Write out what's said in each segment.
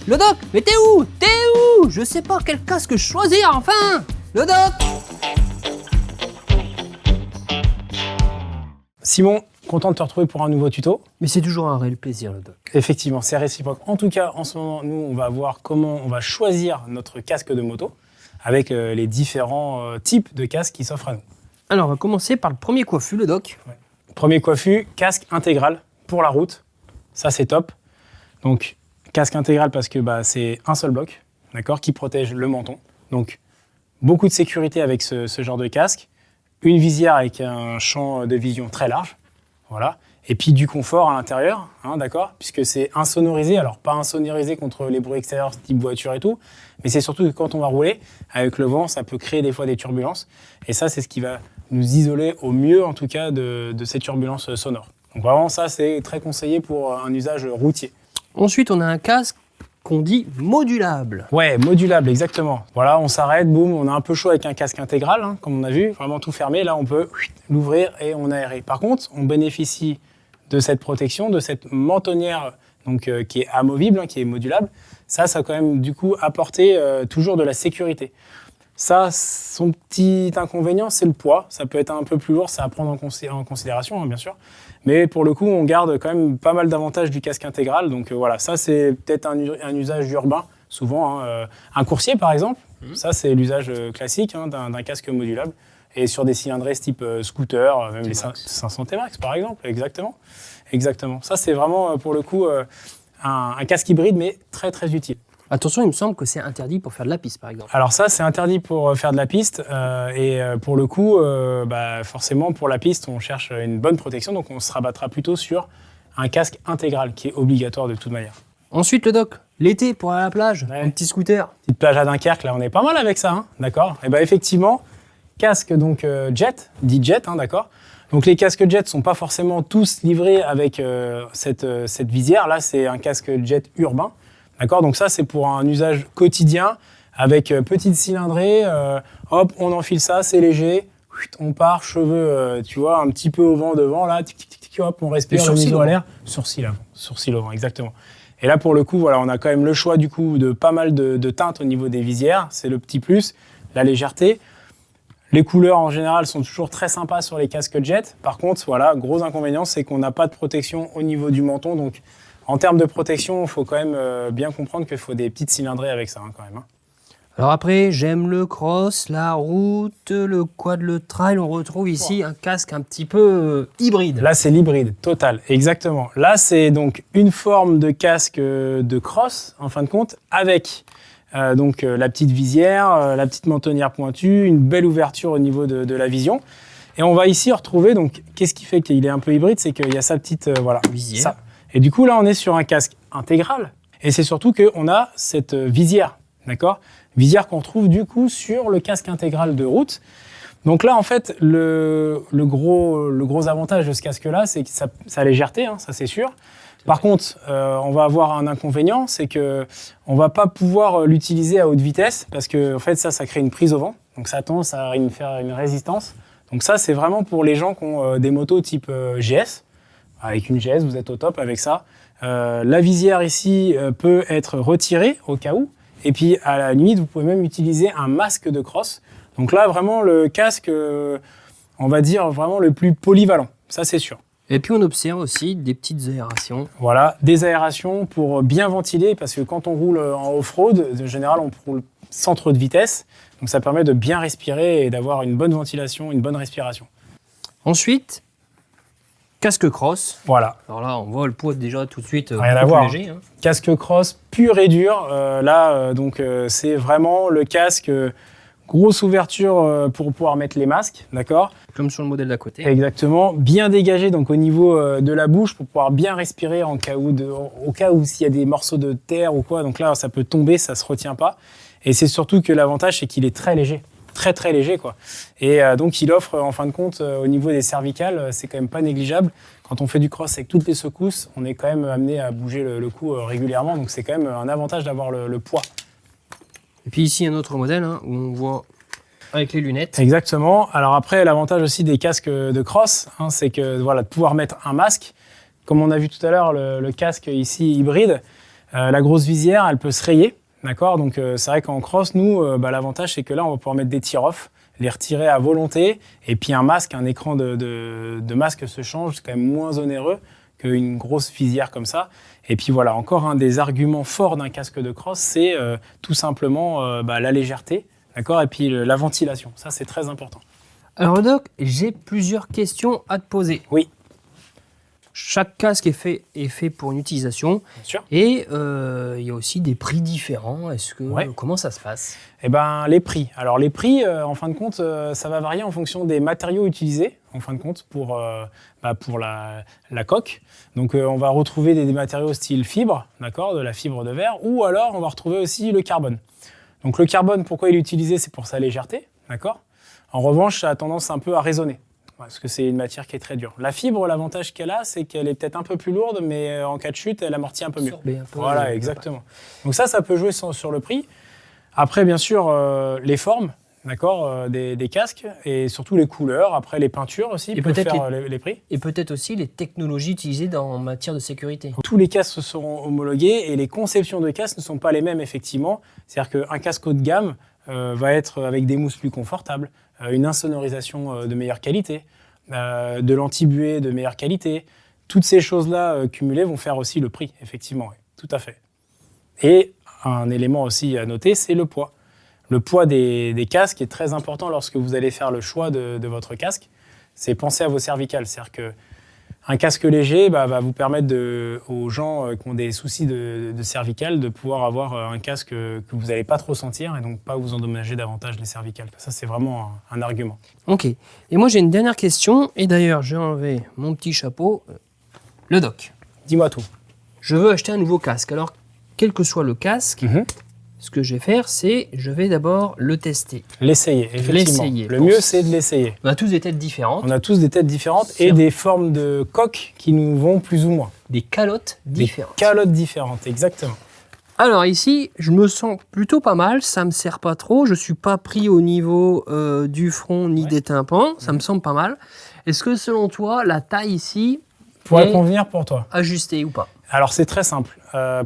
Le doc, mais t'es où? Je sais pas quel casque choisir, enfin. Le doc. Simon, content de te retrouver pour un nouveau tuto. Mais c'est toujours un réel plaisir, le doc. Effectivement, c'est réciproque. En tout cas, en ce moment, nous, on va voir comment on va choisir notre casque de moto avec les différents types de casques qui s'offrent à nous. Alors, on va commencer par le premier coiffu, le doc. Ouais. Premier coiffu, casque intégral pour la route. Ça, c'est top. Donc, casque intégral parce que c'est un seul bloc, d'accord, qui protège le menton. Donc, beaucoup de sécurité avec ce genre de casque. Une visière avec un champ de vision très large. Voilà. Et puis du confort à l'intérieur, hein, d'accord, puisque c'est insonorisé. Alors, pas insonorisé contre les bruits extérieurs type voiture et tout, mais c'est surtout que quand on va rouler, avec le vent, ça peut créer des fois des turbulences. Et ça, c'est ce qui va nous isoler au mieux, en tout cas, de ces turbulences sonores. Donc vraiment, ça, c'est très conseillé pour un usage routier. Ensuite, on a un casque qu'on dit modulable. Ouais, modulable, exactement. Voilà, on s'arrête, boum, on a un peu chaud avec un casque intégral, hein, comme on a vu, vraiment tout fermé. Là, on peut l'ouvrir et on aère. Par contre, on bénéficie de cette protection, de cette mentonnière donc, qui est amovible, hein, qui est modulable. Ça quand même, du coup, apporter toujours de la sécurité. Ça, son petit inconvénient, c'est le poids. Ça peut être un peu plus lourd, c'est à prendre en considération, hein, bien sûr. Mais pour le coup, on garde quand même pas mal d'avantages du casque intégral. Donc voilà, ça, c'est peut-être un usage urbain, souvent. Hein. Un coursier, par exemple, ça, c'est l'usage classique hein, d'un casque modulable. Et sur des cylindrées type scooter, même les 500 T-Max, par exemple. Exactement. Ça, c'est vraiment, pour le coup, un casque hybride, mais très, très utile. Attention, il me semble que c'est interdit pour faire de la piste, par exemple. Alors ça, c'est interdit pour faire de la piste. Et pour le coup, forcément, pour la piste, on cherche une bonne protection. Donc, on se rabattra plutôt sur un casque intégral qui est obligatoire de toute manière. Ensuite, le doc, l'été, pour aller à la plage, un petit scooter. Petite plage à Dunkerque, là, on est pas mal avec ça, hein, d'accord. Et effectivement, casque donc jet, dit jet, hein, d'accord. Donc, les casques jet ne sont pas forcément tous livrés avec cette visière. Là, c'est un casque jet urbain. D'accord, donc ça, c'est pour un usage quotidien avec petite cylindrée. Hop, on enfile ça, c'est léger. On part, cheveux, tu vois, un petit peu au vent devant, là. Tic, tic, tic, hop, on respire, le museau à l'air. Sourcil au vent, exactement. Et là, pour le coup, voilà, on a quand même le choix, du coup, de pas mal de teintes au niveau des visières. C'est le petit plus, la légèreté. Les couleurs, en général, sont toujours très sympas sur les casques jet. Par contre, voilà, gros inconvénient, c'est qu'on n'a pas de protection au niveau du menton. Donc, en termes de protection, il faut quand même bien comprendre qu'il faut des petites cylindrées avec ça, hein, quand même. Hein. Alors après, j'aime le cross, la route, le quad, le trail. On retrouve ici un casque un petit peu hybride. Là, c'est l'hybride, total, exactement. Là, c'est donc une forme de casque de cross, en fin de compte, avec la petite visière, la petite mentonnière pointue, une belle ouverture au niveau de la vision. Et on va ici retrouver, donc, qu'est-ce qui fait qu'il est un peu hybride, c'est qu'il y a sa petite visière. Ça. Et du coup, là, on est sur un casque intégral. Et c'est surtout qu'on a cette visière, d'accord ? Visière qu'on retrouve du coup sur le casque intégral de route. Donc là, en fait, le gros avantage de ce casque-là, c'est sa légèreté, hein, ça c'est sûr. Par contre, on va avoir un inconvénient, c'est qu'on ne va pas pouvoir l'utiliser à haute vitesse parce que en fait, ça crée une prise au vent. Donc ça a tendance à faire une résistance. Donc ça, c'est vraiment pour les gens qui ont des motos type GS. Avec une GS, vous êtes au top avec ça. La visière ici peut être retirée au cas où. Et puis, à la limite, vous pouvez même utiliser un masque de cross. Donc là, vraiment, le casque, on va dire, vraiment le plus polyvalent. Ça, c'est sûr. Et puis, on observe aussi des petites aérations. Voilà, des aérations pour bien ventiler. Parce que quand on roule en off-road, en général, on roule sans trop de vitesse. Donc, ça permet de bien respirer et d'avoir une bonne ventilation, une bonne respiration. Ensuite, casque cross. Voilà. Alors là, on voit le poids déjà tout de suite Rien à beaucoup voir. plus léger. Hein. Casque cross pur et dur. C'est vraiment le casque, grosse ouverture pour pouvoir mettre les masques, d'accord ? Comme sur le modèle d'à côté. Exactement. Bien dégagé donc au niveau de la bouche pour pouvoir bien respirer au cas où s'il y a des morceaux de terre ou quoi. Donc là, ça peut tomber, ça se retient pas. Et c'est surtout que l'avantage, c'est qu'il est très léger. Très très léger quoi. Et donc il offre en fin de compte au niveau des cervicales, c'est quand même pas négligeable. Quand on fait du cross avec toutes les secousses, on est quand même amené à bouger le cou régulièrement, donc c'est quand même un avantage d'avoir le poids. Et puis ici un autre modèle hein, où on voit avec les lunettes. Exactement. Alors après l'avantage aussi des casques de cross, hein, c'est que voilà de pouvoir mettre un masque. Comme on a vu tout à l'heure le casque ici hybride, La grosse visière, elle peut se rayer, d'accord? Donc c'est vrai qu'en cross, nous, l'avantage c'est que là, on va pouvoir mettre des tear-off, les retirer à volonté, et puis un écran de masque se change, c'est quand même moins onéreux qu'une grosse visière comme ça. Et puis voilà, encore un des arguments forts d'un casque de cross, c'est tout simplement la légèreté, d'accord? Et puis la ventilation, ça c'est très important. Alors Doc, j'ai plusieurs questions à te poser. Oui. Chaque casque est fait pour une utilisation. Bien sûr. Et il y a aussi des prix différents. Comment ça se passe? Eh ben, les prix. Alors les prix, en fin de compte, ça va varier en fonction des matériaux utilisés, en fin de compte, pour la coque. Donc on va retrouver des matériaux style fibre, d'accord, de la fibre de verre, ou alors on va retrouver aussi le carbone. Donc le carbone, pourquoi il est utilisé? C'est pour sa légèreté, d'accord. En revanche, ça a tendance un peu à résonner, parce que c'est une matière qui est très dure. La fibre, l'avantage qu'elle a, c'est qu'elle est peut-être un peu plus lourde, mais en cas de chute, elle amortit un peu mieux. Voilà, exactement. Donc ça peut jouer sur le prix. Après, bien sûr, les formes, d'accord, des casques, et surtout les couleurs, après les peintures aussi, peuvent faire les prix. Et peut-être aussi les technologies utilisées en matière de sécurité. Tous les casques seront homologués, et les conceptions de casques ne sont pas les mêmes, effectivement. C'est-à-dire qu'un casque haut de gamme va être avec des mousses plus confortables, une insonorisation de meilleure qualité, de l'anti-buée de meilleure qualité. Toutes ces choses-là cumulées vont faire aussi le prix, effectivement, oui, tout à fait. Et un élément aussi à noter, c'est le poids. Le poids des casques est très important lorsque vous allez faire le choix de votre casque. C'est penser à vos cervicales. C'est-à-dire qu'un casque léger va vous permettre aux gens qui ont des soucis de cervicales de pouvoir avoir un casque que vous n'allez pas trop sentir et donc pas vous endommager davantage les cervicales. Ça, c'est vraiment un argument. Ok. Et moi, j'ai une dernière question. Et d'ailleurs, j'ai enlevé mon petit chapeau. Le Doc. Dis-moi tout. Je veux acheter un nouveau casque. Alors, quel que soit le casque, ce que je vais faire, c'est je vais d'abord le tester. L'essayer, effectivement. Le mieux, c'est de l'essayer. On a tous des têtes différentes. On a tous des têtes différentes et des formes de coques qui nous vont plus ou moins. Des calottes différentes. Des calottes différentes, exactement. Alors ici, je me sens plutôt pas mal. Ça me sert pas trop. Je suis pas pris au niveau du front ni des tympans. Ça me semble pas mal. Est-ce que selon toi, la taille ici pourrait convenir pour toi? Ajustée ou pas? Alors c'est très simple.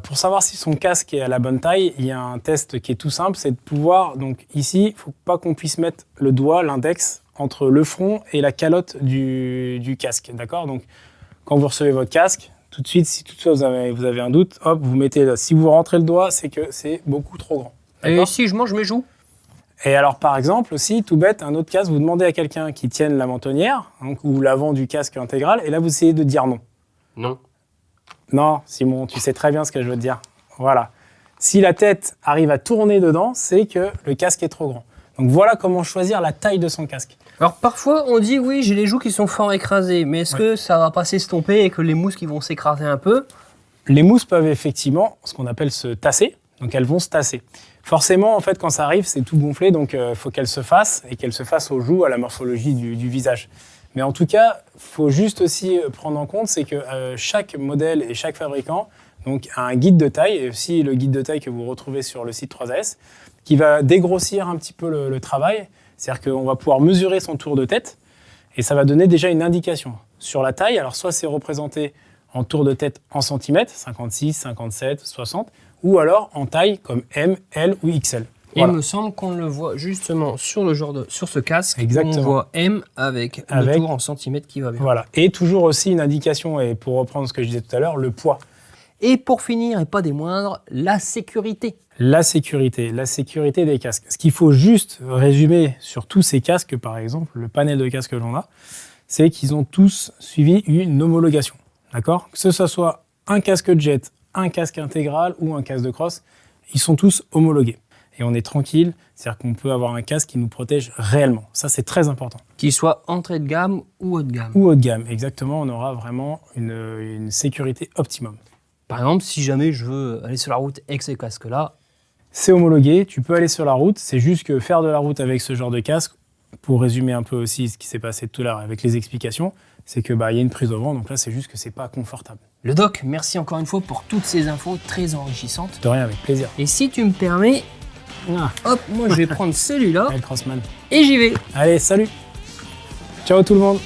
Pour savoir si son casque est à la bonne taille, il y a un test qui est tout simple, c'est de pouvoir, donc ici, il ne faut pas qu'on puisse mettre le doigt, l'index, entre le front et la calotte du casque, d'accord? Donc quand vous recevez votre casque, tout de suite, si toutefois vous avez un doute, hop, vous mettez là. Si vous rentrez le doigt, c'est que c'est beaucoup trop grand. Et si je mange mes joues? Et alors par exemple aussi, tout bête, un autre casque, vous demandez à quelqu'un qui tienne la mentonnière, donc, ou l'avant du casque intégral, et là vous essayez de dire non. Non. Non, Simon, tu sais très bien ce que je veux te dire. Voilà. Si la tête arrive à tourner dedans, c'est que le casque est trop grand. Donc voilà comment choisir la taille de son casque. Alors parfois on dit oui, j'ai les joues qui sont fort écrasées, mais est-ce que ça va pas s'estomper et que les mousses qui vont s'écraser un peu? Les mousses peuvent effectivement, ce qu'on appelle se tasser, donc elles vont se tasser. Forcément, en fait, quand ça arrive, c'est tout gonflé, donc il faut qu'elles se fassent et qu'elles se fassent aux joues, à la morphologie du visage. Mais en tout cas, il faut juste aussi prendre en compte, c'est que chaque modèle et chaque fabricant donc, a un guide de taille, et aussi le guide de taille que vous retrouvez sur le site 3AS, qui va dégrossir un petit peu le travail. C'est-à-dire qu'on va pouvoir mesurer son tour de tête, et ça va donner déjà une indication sur la taille. Alors soit c'est représenté en tour de tête en centimètres, 56, 57, 60, ou alors en taille comme M, L ou XL. Voilà. Il me semble qu'on le voit justement sur ce casque. Exactement. On voit M avec le tour en centimètres qui va bien. Voilà. Et toujours aussi une indication, et pour reprendre ce que je disais tout à l'heure, le poids. Et pour finir, et pas des moindres, la sécurité. La sécurité des casques. Ce qu'il faut juste résumer sur tous ces casques, par exemple, le panel de casques que l'on a, c'est qu'ils ont tous suivi une homologation. D'accord ? Que ce soit un casque jet, un casque intégral ou un casque de cross, ils sont tous homologués. Et on est tranquille, c'est-à-dire qu'on peut avoir un casque qui nous protège réellement. Ça, c'est très important. Qu'il soit entrée de gamme ou haut de gamme. Ou haut de gamme, exactement. On aura vraiment une sécurité optimum. Par exemple, si jamais je veux aller sur la route avec ce casque-là, c'est homologué, tu peux aller sur la route. C'est juste que faire de la route avec ce genre de casque, pour résumer un peu aussi ce qui s'est passé tout à l'heure avec les explications, c'est que y a une prise au vent, donc là c'est juste que c'est pas confortable. Le doc, merci encore une fois pour toutes ces infos très enrichissantes. De rien, avec plaisir. Et si tu me permets, hop, moi je vais prendre celui-là Allez, Crossman. Et j'y vais. Allez, salut. Ciao tout le monde.